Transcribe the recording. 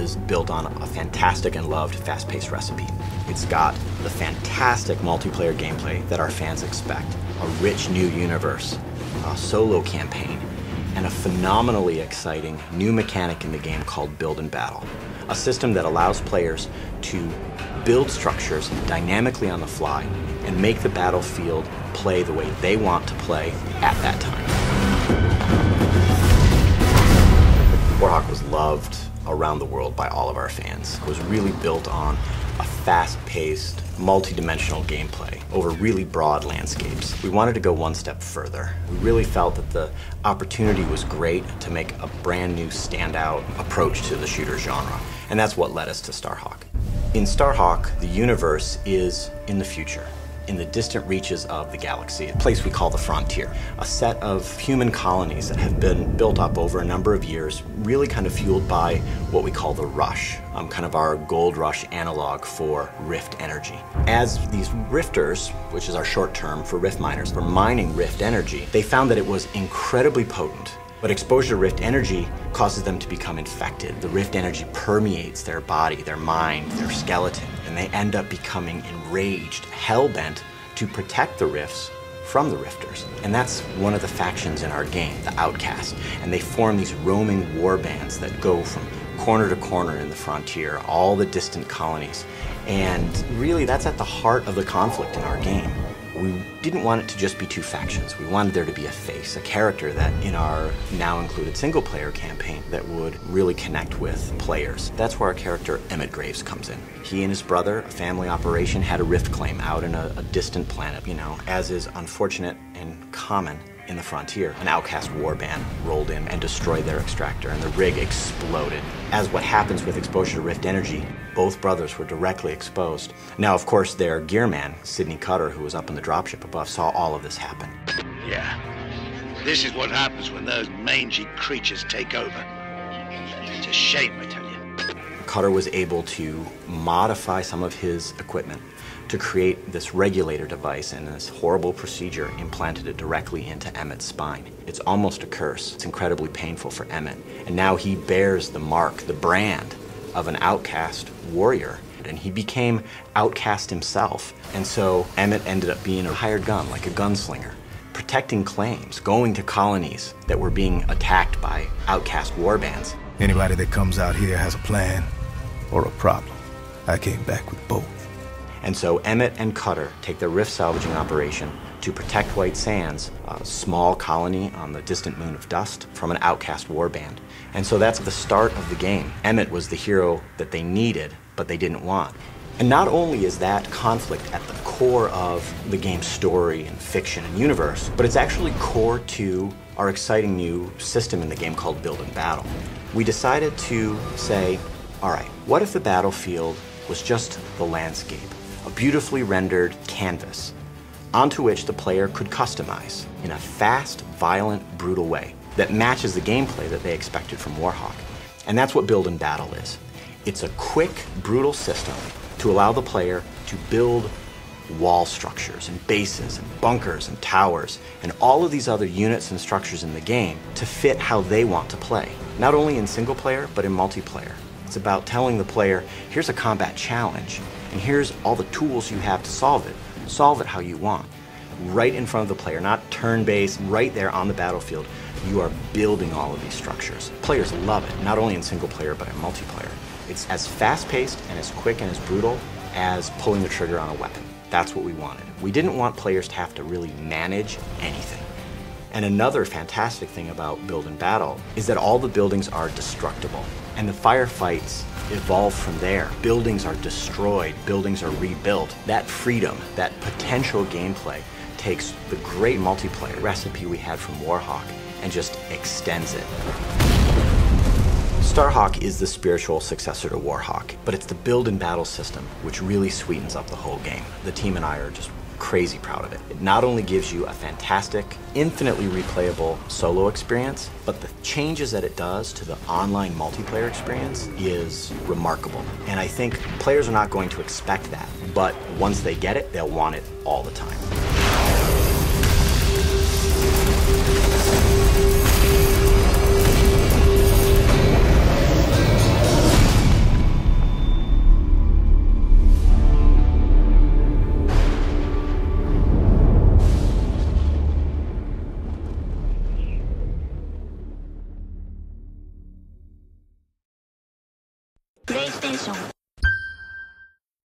is built on a fantastic and loved fast-paced recipe. It's got the fantastic multiplayer gameplay that our fans expect, a rich new universe, a solo campaign, and a phenomenally exciting new mechanic in the game called Build and Battle, a system that allows players to build structures dynamically on the fly and make the battlefield play the way they want to play at that time. StarHawk was loved around the world by all of our fans. It was really built on a fast-paced, multi-dimensional gameplay over really broad landscapes. We wanted to go one step further. We really felt that the opportunity was great to make a brand new standout approach to the shooter genre, and that's what led us to StarHawk. In StarHawk, the universe is in the future, in the distant reaches of the galaxy, a place we call the Frontier, a set of human colonies that have been built up over a number of years, really kind of fueled by what we call the Rush, kind of our gold rush analog for rift energy. As these rifters, which is our short term for rift miners, were mining rift energy, they found that it was incredibly potent. But exposure to rift energy causes them to become infected. The rift energy permeates their body, their mind, their skeleton, and they end up becoming enraged, hell-bent to protect the rifts from the rifters. And that's one of the factions in our game, the Outcast. And they form these roaming war bands that go from corner to corner in the Frontier, all the distant colonies. And really, that's at the heart of the conflict in our game. We didn't want it to just be two factions. We wanted there to be a face, a character that in our now included single player campaign that would really connect with players. That's where our character Emmett Graves comes in. He and his brother, a family operation, had a rift claim out in a distant planet. You know, as is unfortunate and common in the Frontier, an outcast warband rolled in and destroyed their extractor, and the rig exploded. As what happens with exposure to rift energy, both brothers were directly exposed. Now, of course, their gearman, Sidney Cutter, who was up in the dropship above, saw all of this happen. Yeah, this is what happens when those mangy creatures take over. It's a shame, I tell you. Cutter was able to modify some of his equipment to create this regulator device, and this horrible procedure implanted it directly into Emmett's spine. It's almost a curse. It's incredibly painful for Emmett. And now he bears the mark, the brand of an outcast warrior. And he became outcast himself. And so Emmett ended up being a hired gun, like a gunslinger, protecting claims, going to colonies that were being attacked by outcast warbands. Anybody that comes out here has a plan or a problem. I came back with both. And so Emmett and Cutter take their rift salvaging operation to protect White Sands, a small colony on the distant moon of Dust, from an outcast warband. And so that's the start of the game. Emmett was the hero that they needed, but they didn't want. And not only is that conflict at the core of the game's story and fiction and universe, but it's actually core to our exciting new system in the game called Build and Battle. We decided to say, all right, what if the battlefield was just the landscape? A beautifully rendered canvas onto which the player could customize in a fast, violent, brutal way that matches the gameplay that they expected from Warhawk. And that's what Build and Battle is. It's a quick, brutal system to allow the player to build wall structures and bases and bunkers and towers and all of these other units and structures in the game to fit how they want to play, not only in single player, but in multiplayer. It's about telling the player, here's a combat challenge, and here's all the tools you have to solve it. Solve it how you want. Right in front of the player, not turn-based, right there on the battlefield. You are building all of these structures. Players love it, not only in single player, but in multiplayer. It's as fast-paced and as quick and as brutal as pulling the trigger on a weapon. That's what we wanted. We didn't want players to have to really manage anything. And another fantastic thing about Build and Battle is that all the buildings are destructible, and the firefights evolve from there. Buildings are destroyed, buildings are rebuilt. That freedom, that potential gameplay takes the great multiplayer recipe we had from Warhawk and just extends it. StarHawk is the spiritual successor to Warhawk, but it's the Build and Battle system which really sweetens up the whole game. The team and I are just crazy proud of it. It not only gives you a fantastic, infinitely replayable solo experience, but the changes that it does to the online multiplayer experience is remarkable. And I think players are not going to expect that, but once they get it, they'll want it all the time.